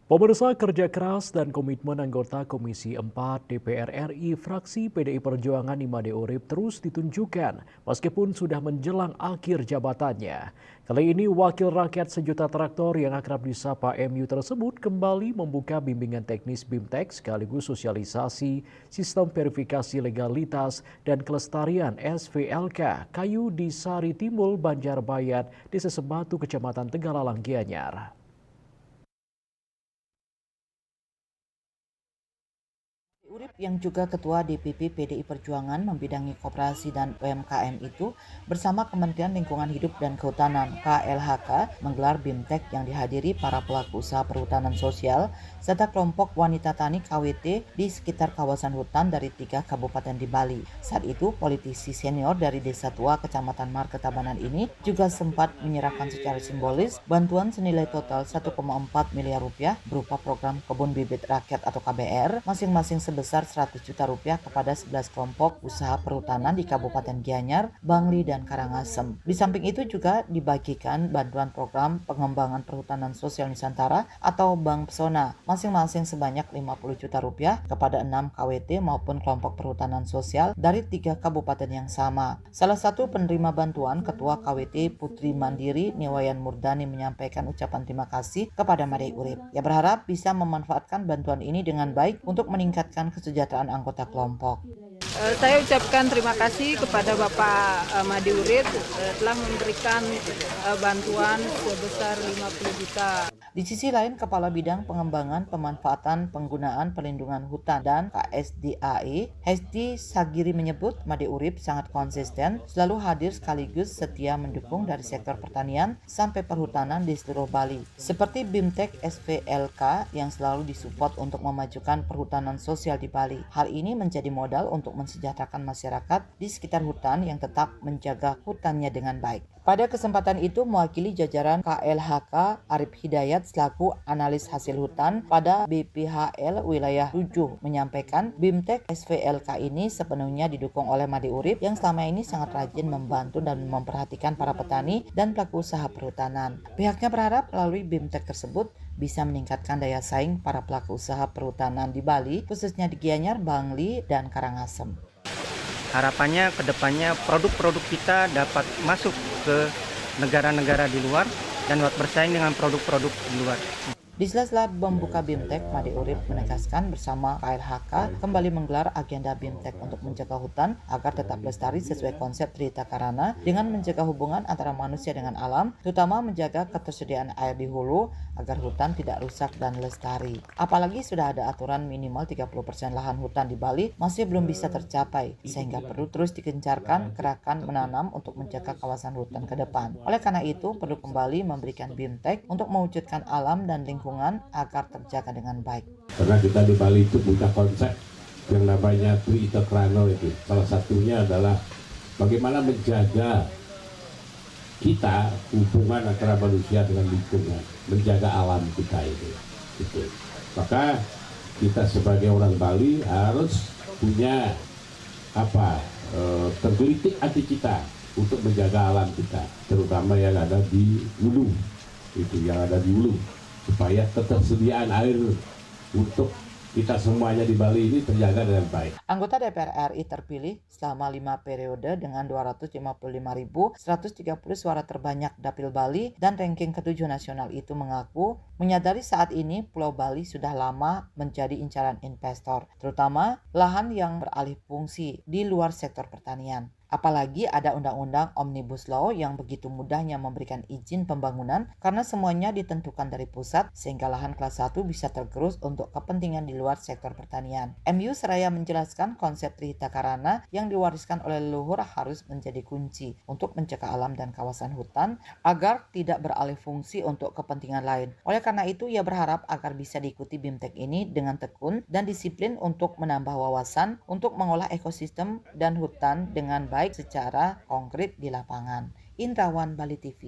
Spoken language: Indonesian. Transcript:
Pemirsa, kerja keras dan komitmen anggota Komisi 4 DPR RI fraksi PDI Perjuangan Imade Urip terus ditunjukkan meskipun sudah menjelang akhir jabatannya. Kali ini Wakil Rakyat Sejuta Traktor yang akrab disapa MU tersebut kembali membuka bimbingan teknis BIMTEK sekaligus sosialisasi sistem verifikasi legalitas dan kelestarian SVLK Kayu di Sari Timbul, Banjarbayat, Desa Sebatu, Kecamatan Tegalalang, Gianyar. Urip yang juga Ketua DPP PDI Perjuangan membidangi koperasi dan UMKM itu bersama Kementerian Lingkungan Hidup dan Kehutanan KLHK menggelar BIMTEK yang dihadiri para pelaku usaha perhutanan sosial serta kelompok wanita tani KWT di sekitar kawasan hutan dari 3 kabupaten di Bali. Saat itu politisi senior dari Desa Tua Kecamatan Marketabanan ini juga sempat menyerahkan secara simbolis bantuan senilai total 1,4 miliar rupiah berupa program kebun bibit rakyat atau KBR masing-masing sebesar 100 juta rupiah kepada 11 kelompok usaha perhutanan di Kabupaten Gianyar, Bangli, dan Karangasem. Di samping itu juga dibagikan bantuan program pengembangan perhutanan sosial Nusantara atau Bank Pesona, masing-masing sebanyak 50 juta rupiah kepada 6 KWT maupun kelompok perhutanan sosial dari 3 kabupaten yang sama. Salah satu penerima bantuan, Ketua KWT Putri Mandiri Niwayan Murdani menyampaikan ucapan terima kasih kepada Made Urip. Ia berharap bisa memanfaatkan bantuan ini dengan baik untuk meningkatkan kesejahteraan anggota kelompok. Saya ucapkan terima kasih kepada Bapak Made Urip telah memberikan bantuan sebesar 50 juta. Di sisi lain, Kepala Bidang Pengembangan Pemanfaatan Penggunaan Perlindungan Hutan dan KSDAE, Hesti Sagiri menyebut Made Urip sangat konsisten, selalu hadir sekaligus setia mendukung dari sektor pertanian sampai perhutanan di seluruh Bali. Seperti BIMTEK SVLK yang selalu disupport untuk memajukan perhutanan sosial di Bali. Hal ini menjadi modal untuk mensejahterakan masyarakat di sekitar hutan yang tetap menjaga hutannya dengan baik. Pada kesempatan itu, mewakili jajaran KLHK, Arif Hidayat selaku analis hasil hutan pada BPHL Wilayah 7 menyampaikan BIMTEK SVLK ini sepenuhnya didukung oleh Made Urip yang selama ini sangat rajin membantu dan memperhatikan para petani dan pelaku usaha perhutanan. Pihaknya berharap melalui BIMTEK tersebut bisa meningkatkan daya saing para pelaku usaha perhutanan di Bali, khususnya di Gianyar, Bangli, dan Karangasem. Harapannya ke depannya produk-produk kita dapat masuk ke negara-negara di luar dan dapat bersaing dengan produk-produk di luar. Di sela-sela membuka BIMTEK, Made Urip menegaskan bersama KLHK kembali menggelar agenda BIMTEK untuk menjaga hutan agar tetap lestari sesuai konsep Trihita Karana dengan menjaga hubungan antara manusia dengan alam, terutama menjaga ketersediaan air di hulu agar hutan tidak rusak dan lestari. Apalagi sudah ada aturan minimal 30% lahan hutan di Bali masih belum bisa tercapai, sehingga perlu terus digencarkan gerakan menanam untuk menjaga kawasan hutan ke depan. Oleh karena itu, perlu kembali memberikan BIMTEK untuk mewujudkan alam dan lingkungan agar terjaga dengan baik. Karena kita di Bali itu punya konsep yang namanya Trihita Karana itu. Salah satunya adalah bagaimana menjaga kita hubungan antara manusia dengan lingkungan, menjaga alam kita itu. Gitu. Maka kita sebagai orang Bali harus punya tergelitik hati kita untuk menjaga alam kita, terutama yang ada di hulu, supaya ketersediaan air untuk kita semuanya di Bali ini terjaga dengan baik. Anggota DPR RI terpilih selama 5 periode dengan 255.130 suara terbanyak Dapil Bali dan ranking ke-7 nasional itu mengaku menyadari saat ini Pulau Bali sudah lama menjadi incaran investor, terutama lahan yang beralih fungsi di luar sektor pertanian. Apalagi ada undang-undang Omnibus Law yang begitu mudahnya memberikan izin pembangunan karena semuanya ditentukan dari pusat sehingga lahan kelas 1 bisa tergerus untuk kepentingan di luar sektor pertanian. MU seraya menjelaskan konsep Trihita Karana yang diwariskan oleh leluhur harus menjadi kunci untuk mencegah alam dan kawasan hutan agar tidak beralih fungsi untuk kepentingan lain. Oleh karena itu, ia berharap agar bisa diikuti BIMTEK ini dengan tekun dan disiplin untuk menambah wawasan untuk mengolah ekosistem dan hutan dengan baik secara konkret di lapangan. Indrawan, Bali TV.